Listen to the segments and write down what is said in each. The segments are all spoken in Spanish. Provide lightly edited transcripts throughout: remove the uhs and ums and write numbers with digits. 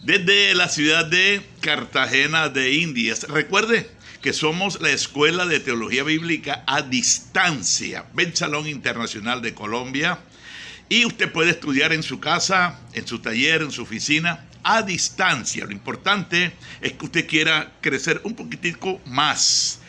desde la ciudad de Cartagena de Indias. Recuerde que somos la Escuela de Teología Bíblica a Distancia, Ben Salón Internacional de Colombia. Y usted puede estudiar en su casa, en su taller, en su oficina, a distancia. Lo importante es que usted quiera crecer un poquitico más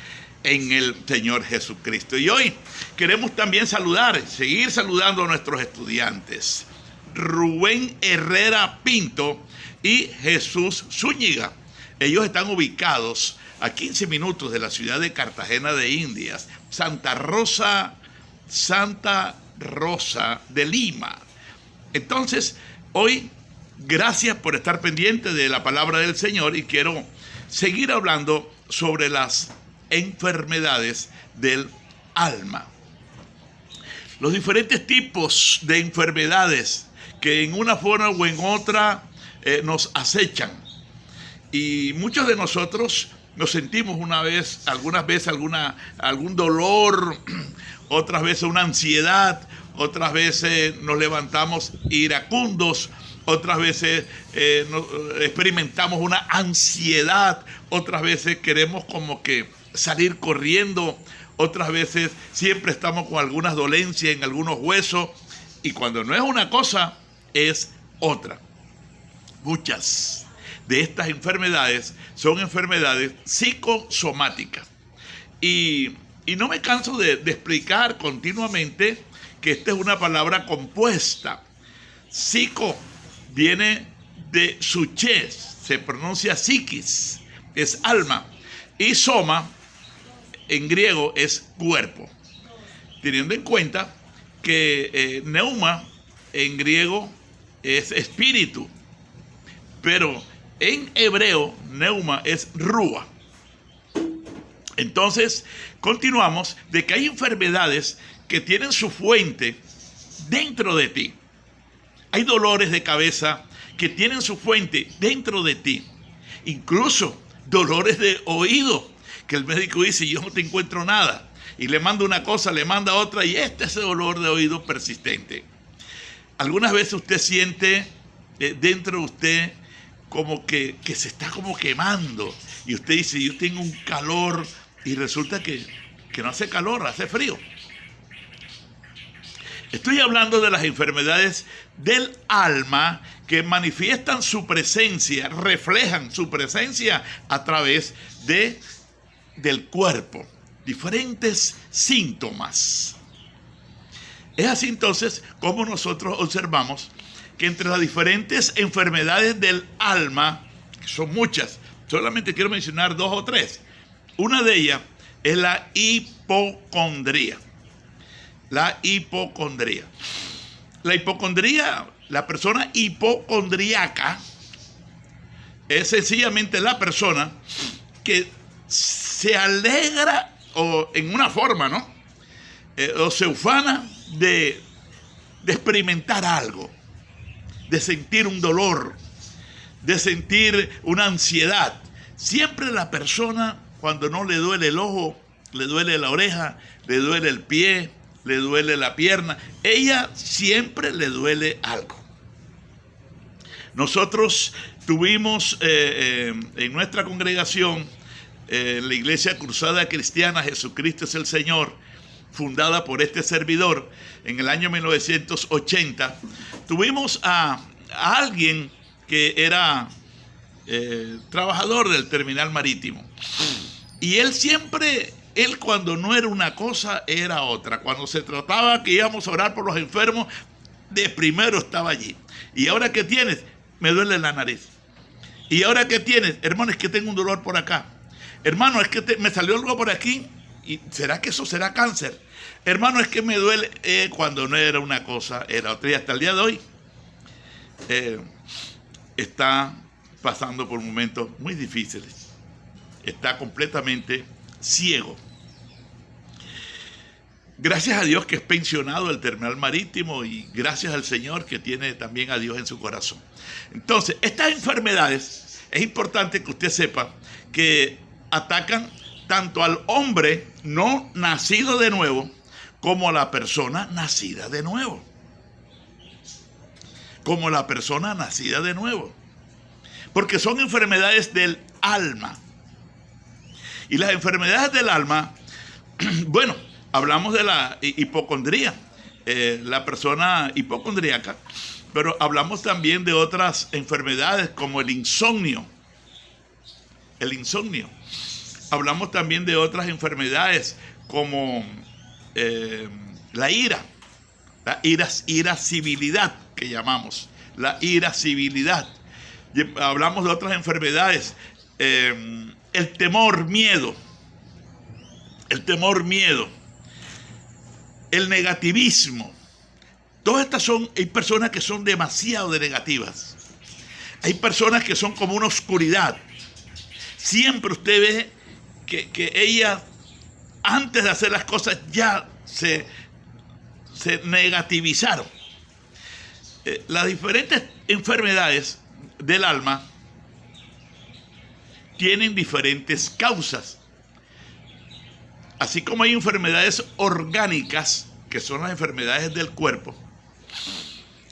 en el Señor Jesucristo. Y hoy queremos también seguir saludando a nuestros estudiantes. Rubén Herrera Pinto y Jesús Zúñiga. Ellos están ubicados a 15 minutos de la ciudad de Cartagena de Indias, Santa Rosa de Lima. Entonces, hoy, gracias por estar pendiente de la palabra del Señor y quiero seguir hablando sobre las enfermedades del alma. Los diferentes tipos de enfermedades que en una forma o en otra nos acechan. Y muchos de nosotros nos sentimos algunas veces algún dolor, otras veces una ansiedad, otras veces nos levantamos iracundos, otras veces experimentamos una ansiedad, otras veces queremos como que salir corriendo, otras veces siempre estamos con algunas dolencias en algunos huesos, y cuando no es una cosa, es otra. Muchas de estas enfermedades son enfermedades psicosomáticas. Y no me canso de explicar continuamente que esta es una palabra compuesta. Psico viene de psuche, se pronuncia psiquis, es alma. Y soma, en griego, es cuerpo. Teniendo en cuenta que neuma, en griego, es espíritu. Pero en hebreo, neuma es rúa. Entonces, continuamos de que hay enfermedades que tienen su fuente dentro de ti. Hay dolores de cabeza que tienen su fuente dentro de ti. Incluso dolores de oído, que el médico dice, yo no te encuentro nada. Y le manda una cosa, le manda otra, y este es ese dolor de oído persistente. Algunas veces usted siente dentro de usted como que se está como quemando. Y usted dice, yo tengo un calor, y resulta que no hace calor, hace frío. Estoy hablando de las enfermedades del alma que manifiestan su presencia, reflejan su presencia a través del cuerpo. Diferentes síntomas. Es así entonces como nosotros observamos que entre las diferentes enfermedades del alma, que son muchas, solamente quiero mencionar 2 o 3. Una de ellas es la hipocondría. La hipocondría. La hipocondría, la persona hipocondríaca es sencillamente la persona que se alegra, o en una forma, ¿no? O se ufana de experimentar algo, de sentir un dolor, de sentir una ansiedad. Siempre la persona, cuando no le duele el ojo, le duele la oreja, le duele el pie, le duele la pierna, ella siempre le duele algo. Nosotros tuvimos en nuestra congregación, la Iglesia Cruzada Cristiana Jesucristo es el Señor, fundada por este servidor en el año 1980, tuvimos a alguien que era trabajador del terminal marítimo. Y él cuando no era una cosa, era otra. Cuando se trataba que íbamos a orar por los enfermos, de primero estaba allí. ¿Y ahora qué tienes? Me duele la nariz. ¿Y ahora qué tienes? Hermano, es que tengo un dolor por acá. Hermano, es que me salió algo por aquí. ¿Y será que eso será cáncer? Hermano, es que me duele. Cuando no era una cosa, era otra. Y hasta el día de hoy está pasando por momentos muy difíciles. Está completamente ciego. Gracias a Dios que es pensionado del terminal marítimo, y gracias al Señor que tiene también a Dios en su corazón. Entonces, estas enfermedades, es importante que usted sepa que atacan tanto al hombre no nacido de nuevo como a la persona nacida de nuevo. porque son enfermedades del alma. Y las enfermedades del alma, bueno, hablamos de la hipocondría, la persona hipocondríaca, pero hablamos también de otras enfermedades como el insomnio. El insomnio. Hablamos también de otras enfermedades como la ira, irascibilidad que llamamos, la irascibilidad. Hablamos de otras enfermedades, el temor, miedo, el negativismo. Todas estas hay personas que son demasiado negativas. Hay personas que son como una oscuridad. Siempre usted ve que ellas, antes de hacer las cosas, ya se negativizaron. Las diferentes enfermedades del alma tienen diferentes causas. Así como hay enfermedades orgánicas, que son las enfermedades del cuerpo,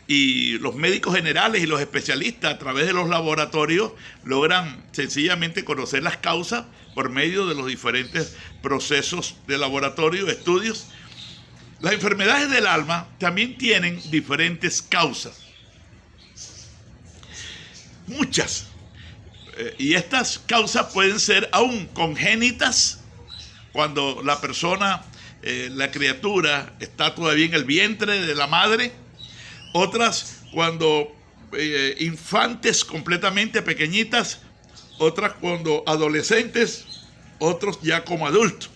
y los médicos generales y los especialistas a través de los laboratorios logran sencillamente conocer las causas por medio de los diferentes procesos de laboratorio, estudios. Las enfermedades del alma también tienen diferentes causas. Muchas. Y estas causas pueden ser aún congénitas, cuando la persona, la criatura, está todavía en el vientre de la madre. Otras cuando infantes completamente pequeñitas. Otras cuando adolescentes. Otros ya como adultos.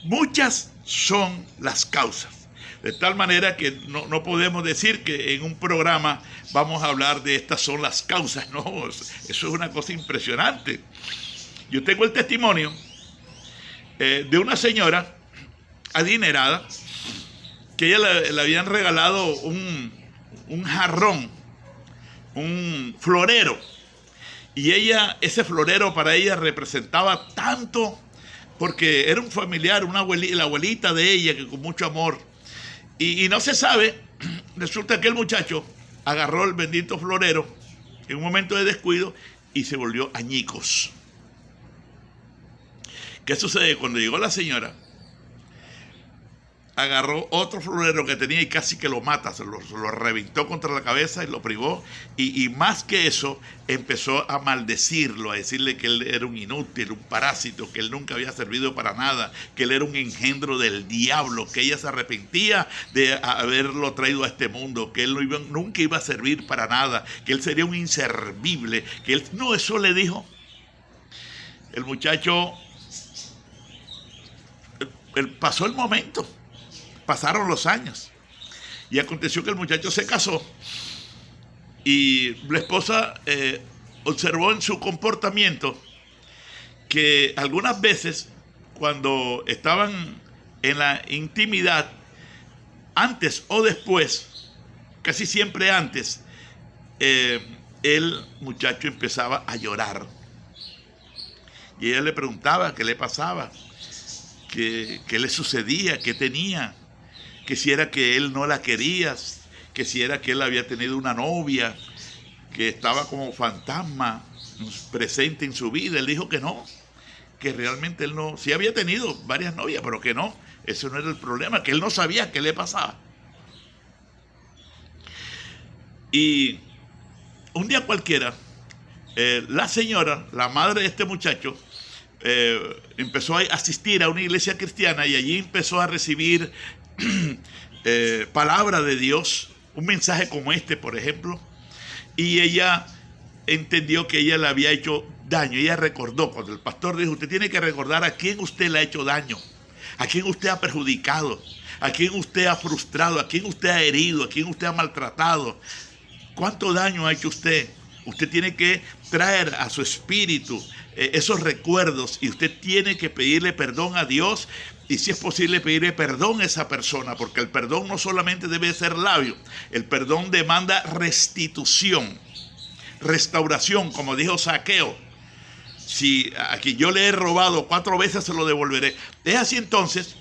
Muchas son las causas. De tal manera que no podemos decir que en un programa vamos a hablar de estas son las causas. No, eso es una cosa impresionante. Yo tengo el testimonio de una señora adinerada que ella le habían regalado un jarrón, un florero. Y ese florero para ella representaba tanto, porque era un familiar, la abuelita de ella, que con mucho amor. Y no se sabe, resulta que el muchacho agarró el bendito florero en un momento de descuido y se volvió añicos. ¿Qué sucede? Cuando llegó la señora, agarró otro florero que tenía y casi que lo mata, se lo reventó contra la cabeza y lo privó. Y más que eso, empezó a maldecirlo, a decirle que él era un inútil, un parásito, que él nunca había servido para nada, que él era un engendro del diablo, que ella se arrepentía de haberlo traído a este mundo, que él nunca iba a servir para nada, que él sería un inservible, que él... No, eso le dijo. El muchacho... pasó el momento. Pasaron los años y aconteció que el muchacho se casó y la esposa observó en su comportamiento que algunas veces cuando estaban en la intimidad, antes o después, casi siempre antes, el muchacho empezaba a llorar y ella le preguntaba qué le pasaba, qué le sucedía, qué tenía, que si era que él no la quería, que si era que él había tenido una novia, que estaba como fantasma presente en su vida. Él dijo que no, que realmente él no, sí había tenido varias novias, pero que no, eso no era el problema, que él no sabía qué le pasaba. Y un día cualquiera, la señora, la madre de este muchacho, empezó a asistir a una iglesia cristiana y allí empezó a recibir palabra de Dios, un mensaje como este, por ejemplo, y ella entendió que ella le había hecho daño. Ella recordó, cuando el pastor dijo, usted tiene que recordar a quién usted le ha hecho daño, a quién usted ha perjudicado, a quién usted ha frustrado, a quién usted ha herido, a quién usted ha maltratado, cuánto daño ha hecho usted. Usted tiene que traer a su espíritu esos recuerdos y usted tiene que pedirle perdón a Dios y, si es posible, pedirle perdón a esa persona, porque el perdón no solamente debe ser labio, el perdón demanda restitución, restauración, como dijo Zaqueo. Si a quien yo le he robado 4 veces se lo devolveré. Es así. Entonces,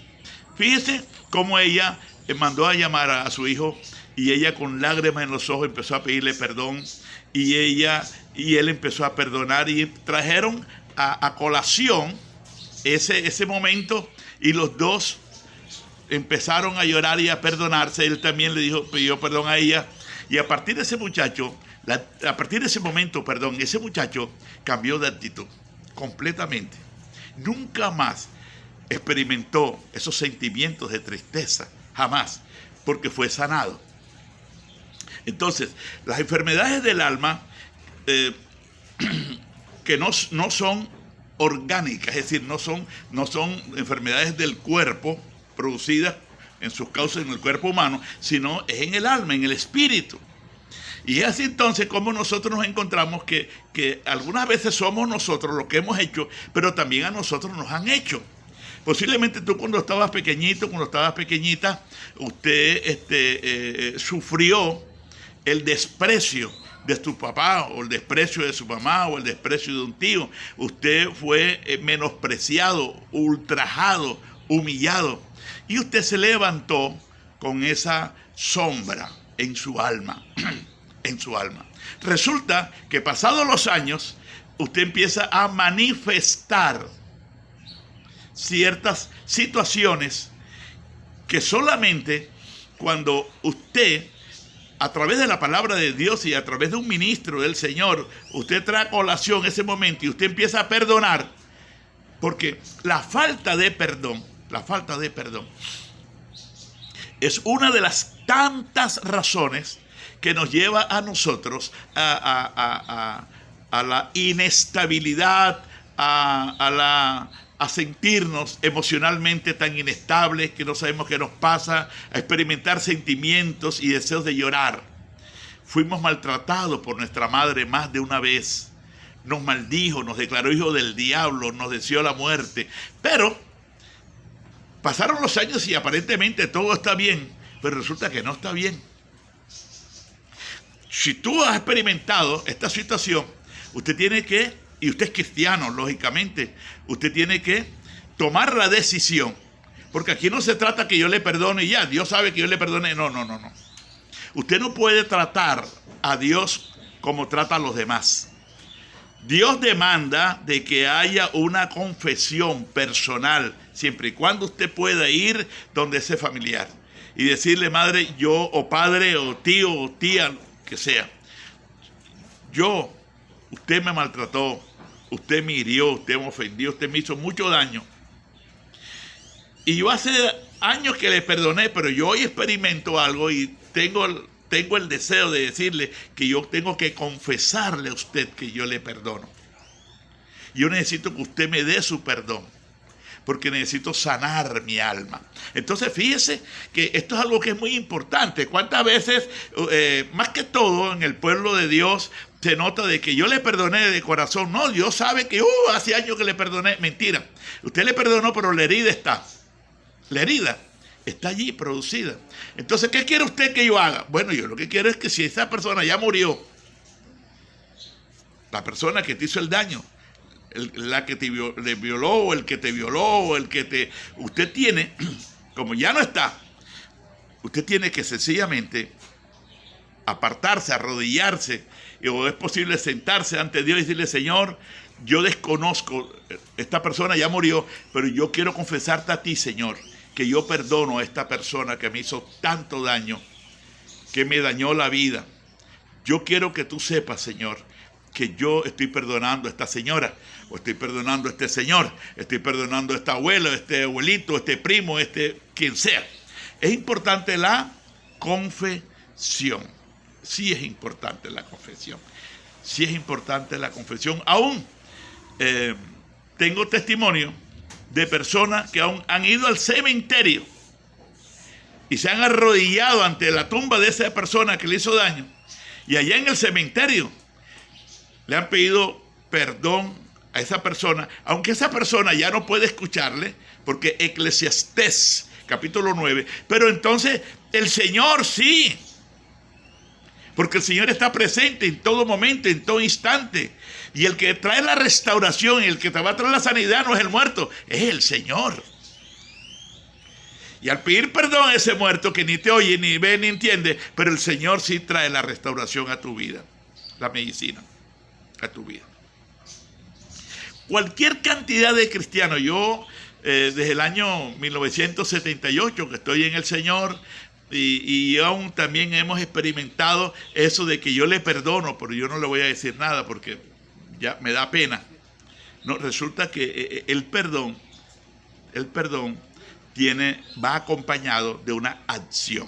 fíjese cómo ella mandó a llamar a su hijo y ella con lágrimas en los ojos empezó a pedirle perdón, y él empezó a perdonar, y trajeron a colación ese momento, y los dos empezaron a llorar y a perdonarse. Él también pidió perdón a ella, y a partir de ese momento, ese muchacho cambió de actitud completamente. Nunca más experimentó esos sentimientos de tristeza, jamás, porque fue sanado. Entonces, las enfermedades del alma que no son orgánicas, es decir, no son enfermedades del cuerpo producidas en sus causas en el cuerpo humano, sino es en el alma, en el espíritu. Y es así entonces como nosotros nos encontramos que algunas veces somos nosotros lo que hemos hecho, pero también a nosotros nos han hecho. Posiblemente tú cuando estabas pequeñito, cuando estabas pequeñita, usted sufrió el desprecio de tu papá, o el desprecio de su mamá, o el desprecio de un tío. Usted fue menospreciado, ultrajado, humillado. Y usted se levantó con esa sombra en su alma. En su alma. Resulta que pasados los años, usted empieza a manifestar ciertas situaciones que solamente cuando usted, a través de la palabra de Dios y a través de un ministro del Señor, usted trae a colación ese momento y usted empieza a perdonar, porque la falta de perdón es una de las tantas razones que nos lleva a nosotros a la inestabilidad, a sentirnos emocionalmente tan inestables que no sabemos qué nos pasa, a experimentar sentimientos y deseos de llorar. Fuimos maltratados por nuestra madre más de una vez. Nos maldijo, nos declaró hijo del diablo, nos deseó la muerte. Pero pasaron los años y aparentemente todo está bien, pero resulta que no está bien. Si tú has experimentado esta situación, usted tiene que, y usted es cristiano, lógicamente, usted tiene que tomar la decisión. Porque aquí no se trata que yo le perdone y ya, Dios sabe que yo le perdone. No. Usted no puede tratar a Dios como trata a los demás. Dios demanda de que haya una confesión personal, siempre y cuando usted pueda ir donde ese familiar y decirle, madre, yo, o padre, o tío, o tía, que sea, usted me maltrató, usted me hirió, usted me ofendió, usted me hizo mucho daño. Y yo hace años que le perdoné, pero yo hoy experimento algo y tengo el deseo de decirle que yo tengo que confesarle a usted que yo le perdono. Yo necesito que usted me dé su perdón, porque necesito sanar mi alma. Entonces fíjese que esto es algo que es muy importante. ¿Cuántas veces, más que todo en el pueblo de Dios, se nota de que yo le perdoné de corazón? No, Dios sabe que hace años que le perdoné. Mentira. Usted le perdonó, pero la herida está. La herida está allí producida. Entonces, ¿qué quiere usted que yo haga? Bueno, yo lo que quiero es que si esa persona ya murió, la persona que te hizo el daño, la que te violó, o el que te violó, o usted tiene, como ya no está, usted tiene que sencillamente apartarse, arrodillarse, o es posible sentarse ante Dios y decirle, Señor, yo desconozco, esta persona ya murió, pero yo quiero confesarte a ti, Señor, que yo perdono a esta persona que me hizo tanto daño, que me dañó la vida. Yo quiero que tú sepas, Señor, que yo estoy perdonando a esta señora, o estoy perdonando a este señor, estoy perdonando a esta abuela, a este abuelito, a este primo, quien sea. Es importante la confesión. Sí es importante la confesión. Sí es importante la confesión. Aún tengo testimonio de personas que aún han ido al cementerio y se han arrodillado ante la tumba de esa persona que le hizo daño, y allá en el cementerio le han pedido perdón a esa persona, aunque esa persona ya no puede escucharle, porque Eclesiastés capítulo 9, pero entonces el Señor sí, porque el Señor está presente en todo momento, en todo instante, y el que trae la restauración y el que te va a traer la sanidad no es el muerto, es el Señor. Y al pedir perdón a ese muerto que ni te oye, ni ve, ni entiende, pero el Señor sí trae la restauración a tu vida, la medicina a tu vida. Cualquier cantidad de cristianos, yo desde el año 1978 que estoy en el Señor, y aún también hemos experimentado eso de que yo le perdono, pero yo no le voy a decir nada porque ya me da pena. No, resulta que el perdón va acompañado de una acción.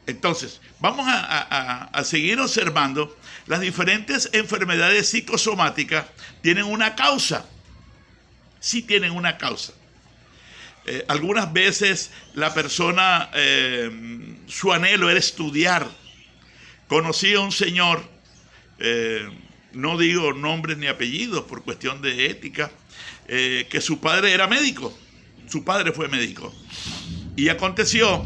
Entonces, vamos a seguir observando. Las diferentes enfermedades psicosomáticas tienen una causa. Sí tienen una causa. Algunas veces la persona, su anhelo era estudiar. Conocí a un señor, no digo nombres ni apellidos por cuestión de ética, que su padre era médico. Su padre fue médico. Y aconteció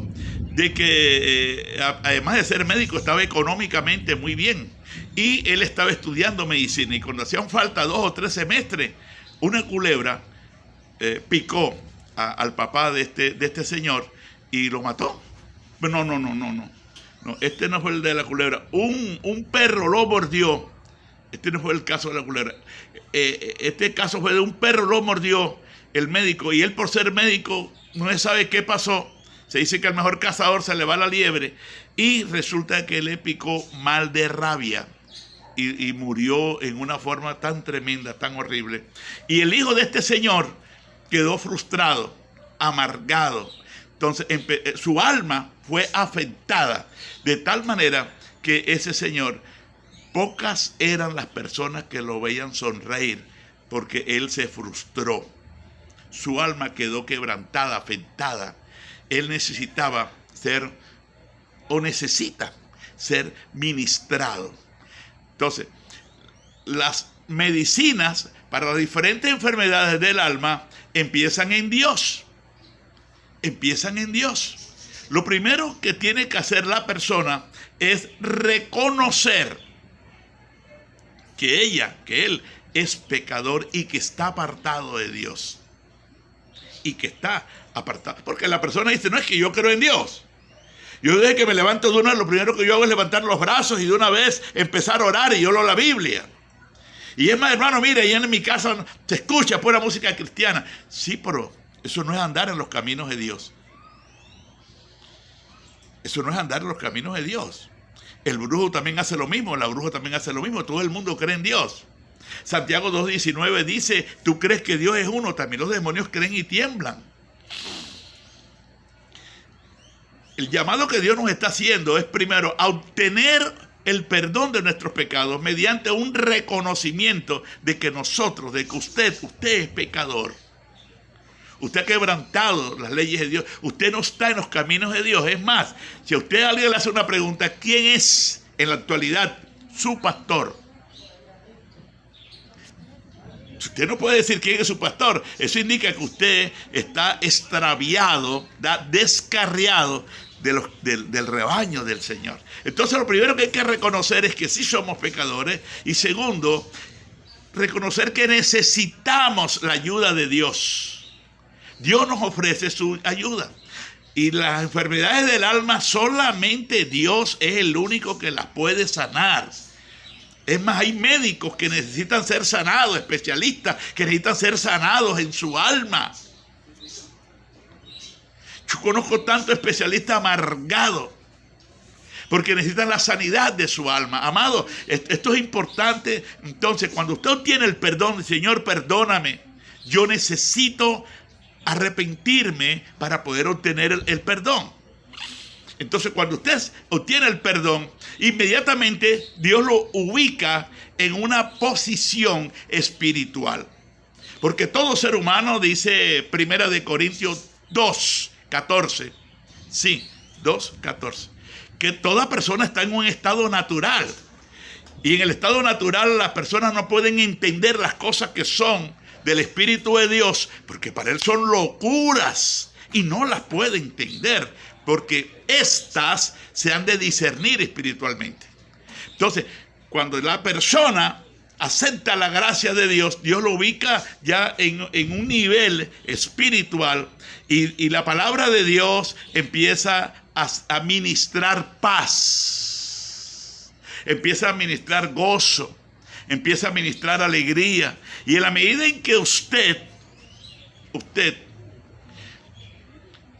de que, además de ser médico, estaba económicamente muy bien. Y él estaba estudiando medicina. Y cuando hacían falta 2 o 3 semestres, una culebra picó al papá de este señor y lo mató. No, este no fue el de la culebra. Un perro lo mordió. Este no fue el caso de la culebra. Este caso fue de un perro lo mordió el médico. Y él, por ser médico, no se sabe qué pasó. Se dice que al mejor cazador se le va la liebre. Y resulta que le picó mal de rabia. Y murió en una forma tan tremenda, tan horrible. Y el hijo de este señor quedó frustrado, amargado. Entonces su alma fue afectada de tal manera que ese señor, pocas eran las personas que lo veían sonreír porque él se frustró. Su alma quedó quebrantada, afectada. Él necesitaba necesita ser ministrado. Entonces, las medicinas para las diferentes enfermedades del alma empiezan en Dios. Empiezan en Dios. Lo primero que tiene que hacer la persona es reconocer que él es pecador y que está apartado de Dios. Y que está apartado. Porque la persona dice, no, es que yo creo en Dios. Yo desde que me levanto de una, lo primero que yo hago es levantar los brazos y de una vez empezar a orar, y yo leo la Biblia. Y es más, hermano, mire, ahí en mi casa se escucha pura música cristiana. Sí, pero eso no es andar en los caminos de Dios. Eso no es andar en los caminos de Dios. El brujo también hace lo mismo, la bruja también hace lo mismo. Todo el mundo cree en Dios. Santiago 2:19 dice, tú crees que Dios es uno, también los demonios creen y tiemblan. El llamado que Dios nos está haciendo es primero a obtener el perdón de nuestros pecados mediante un reconocimiento de que nosotros, de que usted es pecador. Usted ha quebrantado las leyes de Dios. Usted no está en los caminos de Dios. Es más, si a usted alguien le hace una pregunta, ¿quién es en la actualidad su pastor? Usted no puede decir quién es su pastor. Eso indica que usted está extraviado, descarriado del rebaño del Señor. Entonces, lo primero que hay que reconocer es que sí somos pecadores. Y segundo, reconocer que necesitamos la ayuda de Dios. Dios nos ofrece su ayuda. Y las enfermedades del alma solamente Dios es el único que las puede sanar. Es más, hay médicos que necesitan ser sanados, especialistas que necesitan ser sanados en su alma. Yo conozco tantos especialistas amargados porque necesitan la sanidad de su alma. Amado, esto es importante. Entonces, cuando usted obtiene el perdón, Señor, perdóname, yo necesito arrepentirme para poder obtener el perdón. Entonces, cuando usted obtiene el perdón, inmediatamente Dios lo ubica en una posición espiritual. Porque todo ser humano, dice 1 Corintios 2:14, sí, 2:14, que toda persona está en un estado natural. Y en el estado natural las personas no pueden entender las cosas que son del Espíritu de Dios, porque para él son locuras y no las puede entender, porque éstas se han de discernir espiritualmente. Entonces, cuando la persona acepta la gracia de Dios, Dios lo ubica ya en un nivel espiritual y la palabra de Dios empieza a ministrar paz, empieza a ministrar gozo, empieza a ministrar alegría. Y en la medida en que usted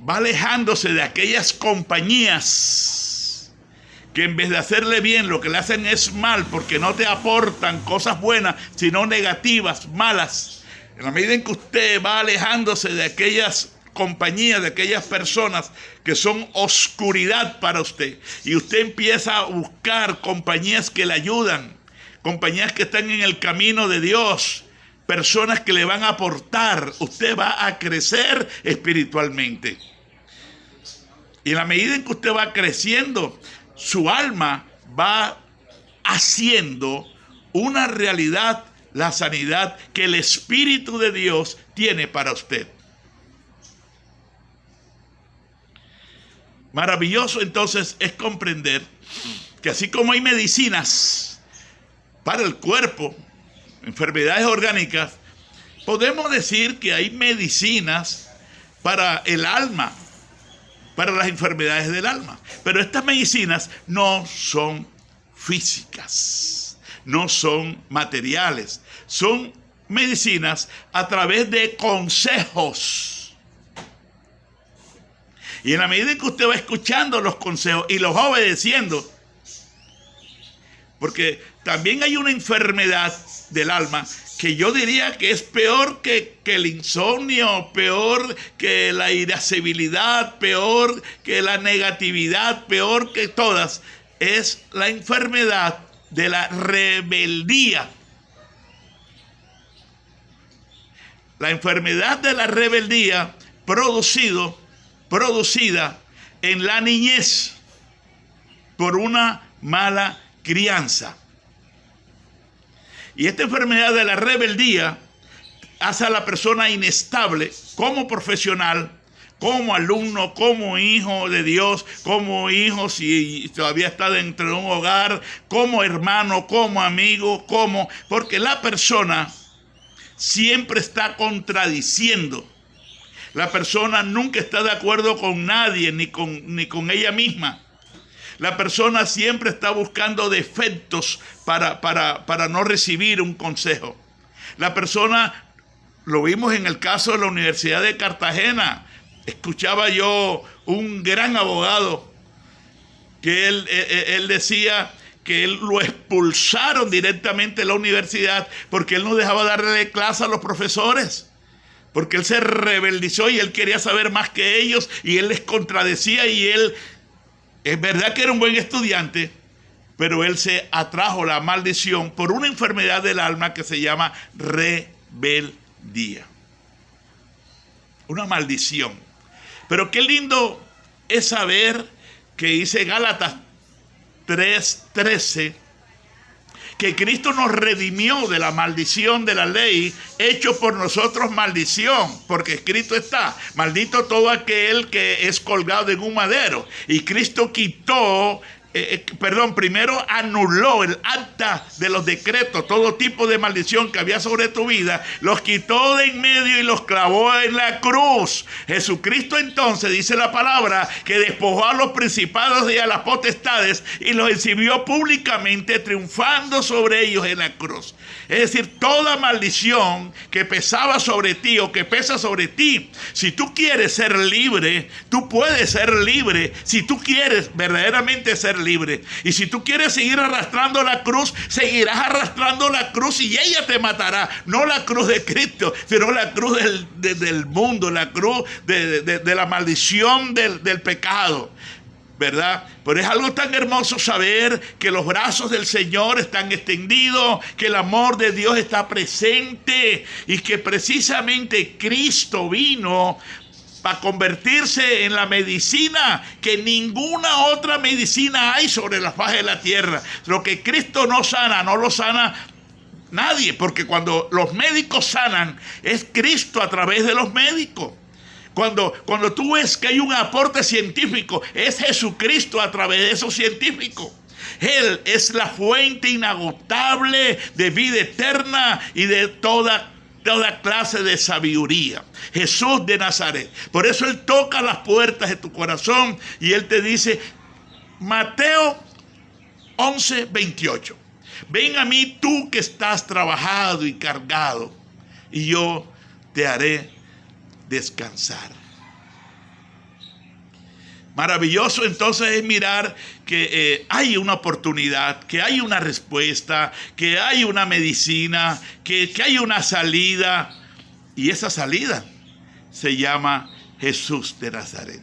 va alejándose de aquellas compañías que en vez de hacerle bien, lo que le hacen es mal, porque no te aportan cosas buenas, sino negativas, malas. En la medida en que usted va alejándose de aquellas compañías, de aquellas personas que son oscuridad para usted, y usted empieza a buscar compañías que le ayudan, compañías que están en el camino de Dios, personas que le van a aportar, usted va a crecer espiritualmente. Y en la medida en que usted va creciendo, su alma va haciendo una realidad la sanidad que el Espíritu de Dios tiene para usted. Maravilloso entonces es comprender que así como hay medicinas para el cuerpo, enfermedades orgánicas, podemos decir que hay medicinas para el alma, para las enfermedades del alma. Pero estas medicinas no son físicas, no son materiales, son medicinas a través de consejos. Y en la medida en que usted va escuchando los consejos y los va obedeciendo, porque también hay una enfermedad del alma que yo diría que es peor que el insomnio, peor que la irascibilidad, peor que la negatividad, peor que todas, es la enfermedad de la rebeldía. La enfermedad de la rebeldía producida en la niñez por una mala crianza. Y esta enfermedad de la rebeldía hace a la persona inestable como profesional, como alumno, como hijo de Dios, como hijo si todavía está dentro de un hogar, como hermano, como amigo, porque la persona siempre está contradiciendo. La persona nunca está de acuerdo con nadie, ni con ella misma. La persona siempre está buscando defectos para no recibir un consejo. La persona, lo vimos en el caso de la Universidad de Cartagena. Escuchaba yo un gran abogado que él decía que él lo expulsaron directamente de la universidad porque él no dejaba darle clase a los profesores. Porque él se rebeldizó y él quería saber más que ellos y él les contradecía y él... Es verdad que era un buen estudiante, pero él se atrajo la maldición por una enfermedad del alma que se llama rebeldía. Una maldición. Pero qué lindo es saber que dice Gálatas 3:13, que Cristo nos redimió de la maldición de la ley, hecho por nosotros maldición, porque escrito está, maldito todo aquel que es colgado en un madero. Y Cristo quitó, primero anuló el acta de los decretos, todo tipo de maldición que había sobre tu vida, los quitó de en medio y los clavó en la cruz. Jesucristo entonces, dice la palabra, que despojó a los principados y a las potestades y los exhibió públicamente, triunfando sobre ellos en la cruz. Es decir, toda maldición que pesaba sobre ti o que pesa sobre ti, si tú quieres ser libre, tú puedes ser libre. Si tú quieres verdaderamente ser libre. Y si tú quieres seguir arrastrando la cruz, seguirás arrastrando la cruz y ella te matará. No la cruz de Cristo, sino la cruz del mundo, la cruz de la maldición del pecado. ¿Verdad? Pero es algo tan hermoso saber que los brazos del Señor están extendidos, que el amor de Dios está presente y que precisamente Cristo vino para convertirse en la medicina que ninguna otra medicina hay sobre la faz de la tierra. Lo que Cristo no sana, no lo sana nadie, porque cuando los médicos sanan, es Cristo a través de los médicos. Cuando tú ves que hay un aporte científico, es Jesucristo a través de esos científicos. Él es la fuente inagotable de vida eterna y de toda clase de sabiduría. Jesús de Nazaret. Por eso Él toca las puertas de tu corazón y Él te dice, Mateo 11:28. Ven a mí tú que estás trabajado y cargado, y yo te haré descansar. Maravilloso entonces es mirar que hay una oportunidad, que hay una respuesta, que hay una medicina, que hay una salida. Y esa salida se llama Jesús de Nazaret.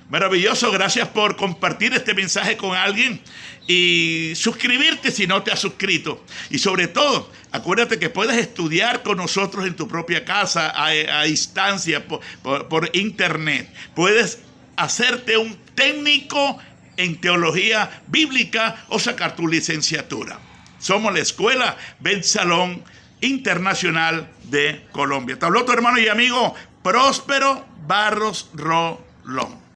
Maravilloso, gracias por compartir este mensaje con alguien y suscribirte si no te has suscrito. Y sobre todo, acuérdate que puedes estudiar con nosotros en tu propia casa a distancia por internet. Puedes hacerte un técnico en teología bíblica o sacar tu licenciatura. Somos la Escuela Bet Shalom Internacional de Colombia. Te habló tu hermano y amigo Próspero Barros Rolón.